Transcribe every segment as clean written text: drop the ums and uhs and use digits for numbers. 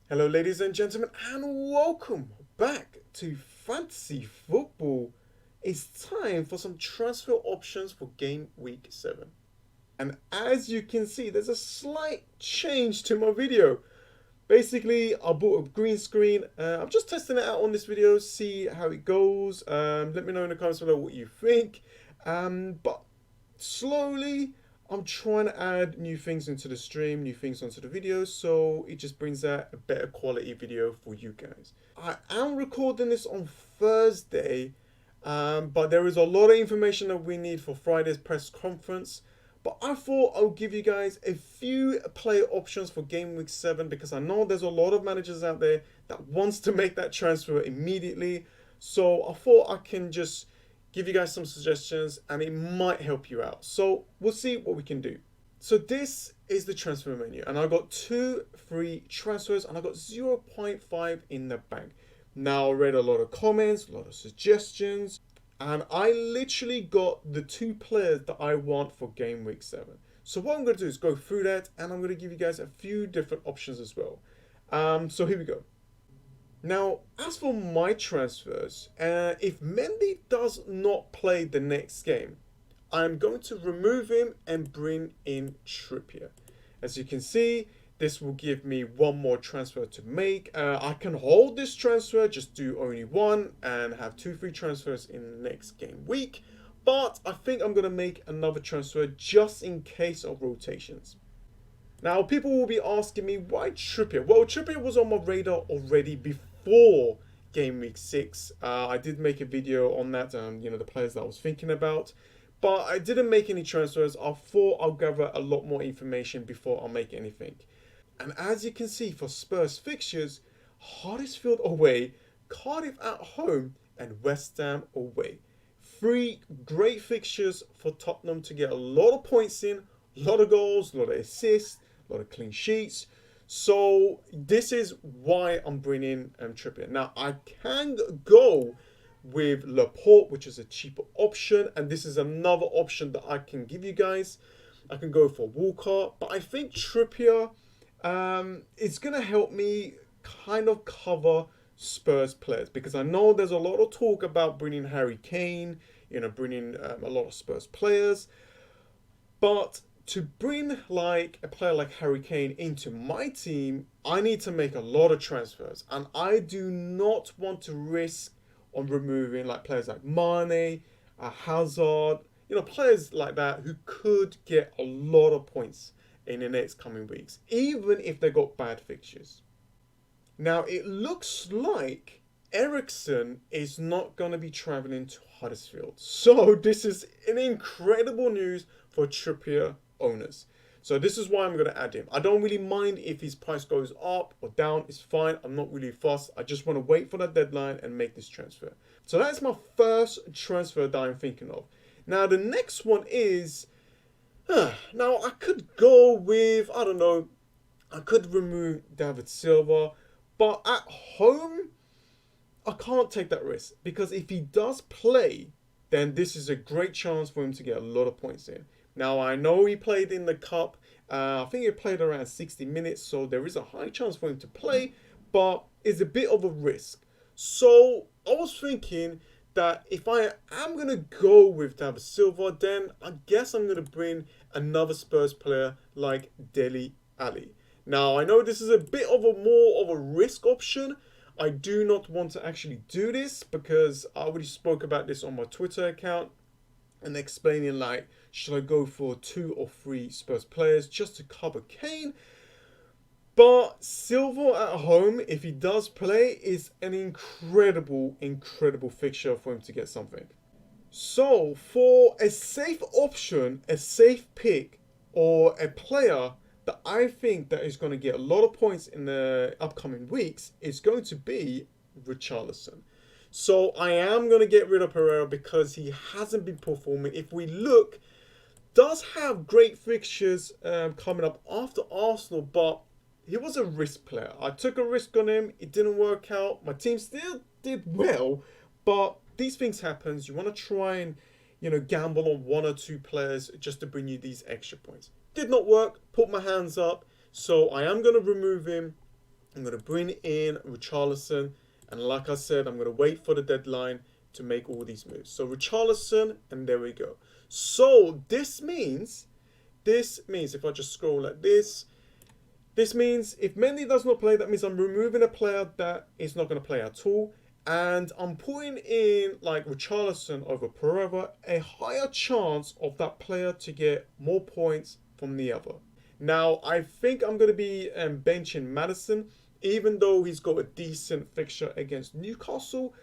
Hello, ladies and gentlemen, and welcome back to Fantasy Football. It's time for some transfer options for Game Week 7. And as you can see, there's a slight change to my video. Basically, I bought a green screen. I'm just testing it out on this video, see how it goes. Let me know in the comments below what you think. But slowly, I'm trying to add new things into the stream, new things onto the video, so it just brings out a better quality video for you guys. I am recording this on Thursday, but there is a lot of information that we need for Friday's press conference. But I thought I'll give you guys a few player options for Game Week 7 because I know there's a lot of managers out there that wants to make that transfer immediately. So I thought I can just give you guys some suggestions and it might help you out. So we'll see what we can do. So this is the transfer menu and I got 2 free transfers and I got 0.5 in the bank. Now I read a lot of comments, a lot of suggestions, and I literally got the 2 players that I want for Game Week 7. So what I'm going to do is go through that and I'm going to give you guys a few different options as well. So here we go. Now, as for my transfers, if Mendy does not play the next game, I'm going to remove him and bring in Trippier. As you can see, this will give me one more transfer to make. I can hold this transfer, just do only one, and have 2 free transfers in the next game week. But I think I'm going to make another transfer just in case of rotations. Now, people will be asking me, why Trippier? Well, Trippier was on my radar already before Game Week 6. I did make a video on that, the players that I was thinking about. But I didn't make any transfers. I thought I'll gather a lot more information before I make anything. And as you can see, for Spurs fixtures, Huddersfield away, Cardiff at home, and West Ham away. 3 great fixtures for Tottenham to get a lot of points in, a lot of goals, a lot of assists, a lot of clean sheets. So this is why I'm bringing Trippier. Now, I can go with Laporte, which is a cheaper option. And this is another option that I can give you guys. I can go for Walker. But I think Trippier is going to help me kind of cover Spurs players. Because I know there's a lot of talk about bringing Harry Kane, bringing a lot of Spurs players. But to bring like a player like Harry Kane into my team, I need to make a lot of transfers. And I do not want to risk on removing like players like Mane, Hazard, players like that who could get a lot of points in the next coming weeks, even if they got bad fixtures. Now, it looks like Eriksen is not going to be travelling to Huddersfield. So this is an incredible news for Trippier owners. So this is why I'm going to add him. I don't really mind if his price goes up or down. It's fine. I'm not really fussed. I just want to wait for that deadline and make this transfer. So that's my first transfer that I'm thinking of. Now the next one is... now I could go with, I don't know, I could remove David Silva. But at home, I can't take that risk. Because if he does play, then this is a great chance for him to get a lot of points in. Now, I know he played in the Cup. I think he played around 60 minutes, so there is a high chance for him to play, but it's a bit of a risk. So I was thinking that if I am going to go with David Silva, then I guess I'm going to bring another Spurs player like Dele Alli. Now, I know this is a bit of a more of a risk option. I do not want to actually do this because I already spoke about this on my Twitter account and explaining like, should I go for 2 or 3 Spurs players just to cover Kane? But Silva at home, if he does play, is an incredible fixture for him to get something. So for a safe option, a safe pick, or a player that I think that is going to get a lot of points in the upcoming weeks is going to be Richarlison. So I am going to get rid of Pereira because he hasn't been performing. If we look, does have great fixtures coming up after Arsenal, but he was a risk player. I took a risk on him. It didn't work out. My team still did well, but these things happen. You want to try and, gamble on 1 or 2 players just to bring you these extra points. Did not work. Put my hands up. So I am going to remove him. I'm going to bring in Richarlison. And like I said, I'm going to wait for the deadline to make all these moves. So Richarlison, and there we go. So this means if I just scroll like this means if Mendy does not play, that means I'm removing a player that is not going to play at all. And I'm putting in like Richarlison over Pereira, a higher chance of that player to get more points from the other. Now, I think I'm going to be benching Maddison, even though he's got a decent fixture against Newcastle.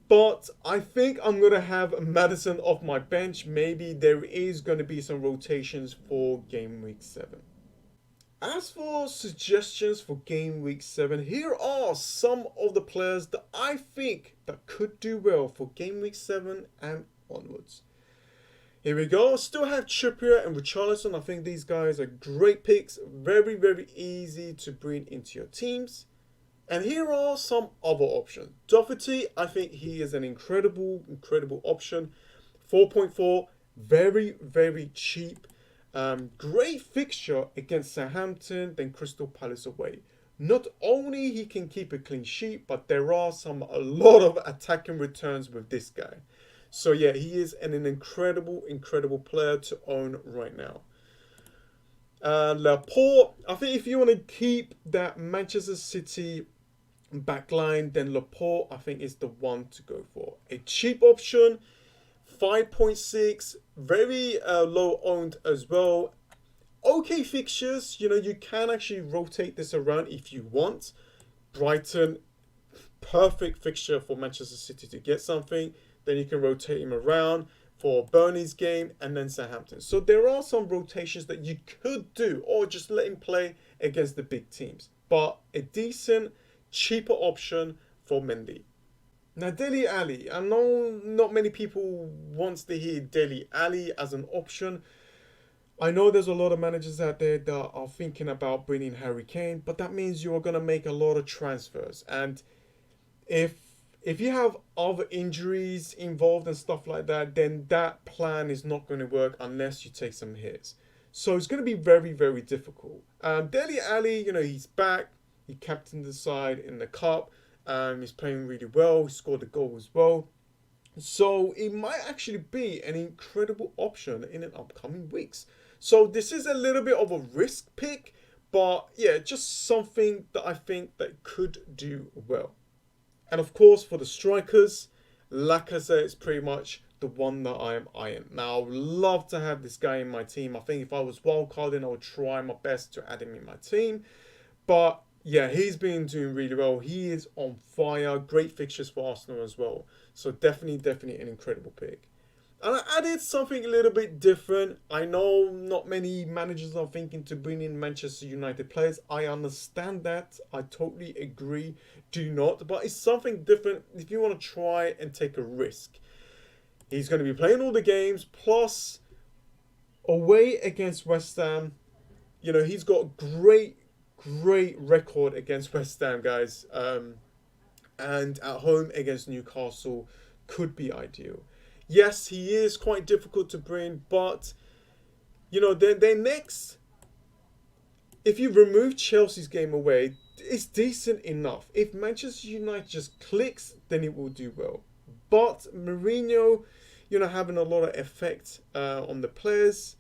But I think I'm going to have Maddison off my bench. Maybe there is going to be some rotations for game week 7. As for suggestions for game week 7, here are some of the players that I think that could do well for game week 7 and onwards. Here we go. Still have Trippier and Richarlison. I think these guys are great picks. Very, very easy to bring into your teams. And here are some other options. Doherty, I think he is an incredible option. 4.4, very, very cheap. Great fixture against Southampton, then Crystal Palace away. Not only he can keep a clean sheet, but there are a lot of attacking returns with this guy. So yeah, he is an incredible player to own right now. Laporte, I think if you want to keep that Manchester City backline, then Laporte I think is the one to go for. A cheap option, 5.6, very low owned as well. Okay fixtures, you can actually rotate this around if you want. Brighton, perfect fixture for Manchester City to get something. Then you can rotate him around for Burnley's game and then Southampton. So there are some rotations that you could do, or just let him play against the big teams. But a decent, cheaper option for Mendy. Now, Dele Alli. I know not many people wants to hear Dele Alli as an option. I know there's a lot of managers out there that are thinking about bringing Harry Kane, but that means you are going to make a lot of transfers. And if you have other injuries involved and stuff like that, then that plan is not going to work unless you take some hits. So it's going to be very, very difficult. Dele Alli, he's back. He captained the side in the cup. He's playing really well. He scored a goal as well. So it might actually be an incredible option in the upcoming weeks. So this is a little bit of a risk pick, but yeah, just something that I think that could do well. And of course, for the strikers, Lacazette is pretty much the one that I am eyeing. Now, I would love to have this guy in my team. I think if I was wildcarding, I would try my best to add him in my team. But yeah, he's been doing really well. He is on fire. Great fixtures for Arsenal as well. So definitely an incredible pick. And I added something a little bit different. I know not many managers are thinking to bring in Manchester United players. I understand that. I totally agree. Do not. But it's something different if you want to try and take a risk. He's going to be playing all the games. Plus, away against West Ham, he's got great record against West Ham, guys. And at home against Newcastle could be ideal. Yes, he is quite difficult to bring, but their next, if you remove Chelsea's game away, it's decent enough. If Manchester United just clicks, then it will do well. But Mourinho, having a lot of effect on the players,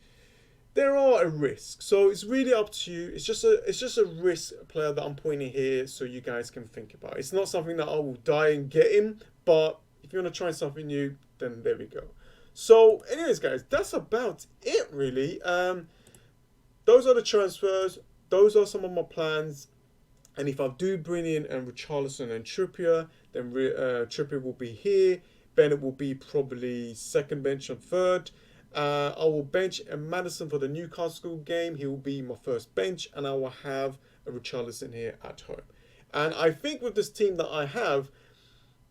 there are a risk. So it's really up to you. It's just a risk player that I'm pointing here, so you guys can think about. It's not something that I will die and get him, but if you want to try something new, then there we go. So anyways, guys, that's about it really. Those are the transfers. Those are some of my plans. And if I do bring in Richarlison and Trippier, then Trippier will be here. Bennett will be probably second bench and third. I will bench a Maddison for the Newcastle game. He will be my first bench, and I will have a Richarlison here at home. And I think with this team that I have,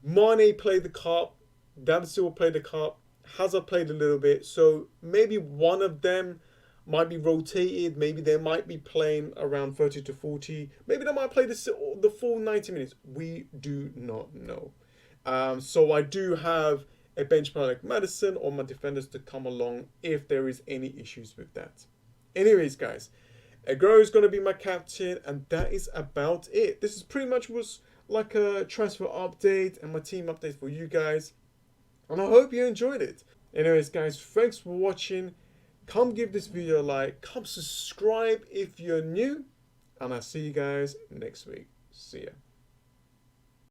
Mane played the cup, David Silva played the cup, Hazard played a little bit, so maybe one of them might be rotated. Maybe they might be playing around 30 to 40. Maybe they might play the full 90 minutes. We do not know. So I do have a bench player like Maddison or my defenders to come along if there is any issues with that. Anyways, guys, Aguero is going to be my captain, and that is about it. This is pretty much was like a transfer update and my team update for you guys. And I hope you enjoyed it. Anyways, guys, thanks for watching. Come give this video a like. Come subscribe if you're new. And I'll see you guys next week. See ya.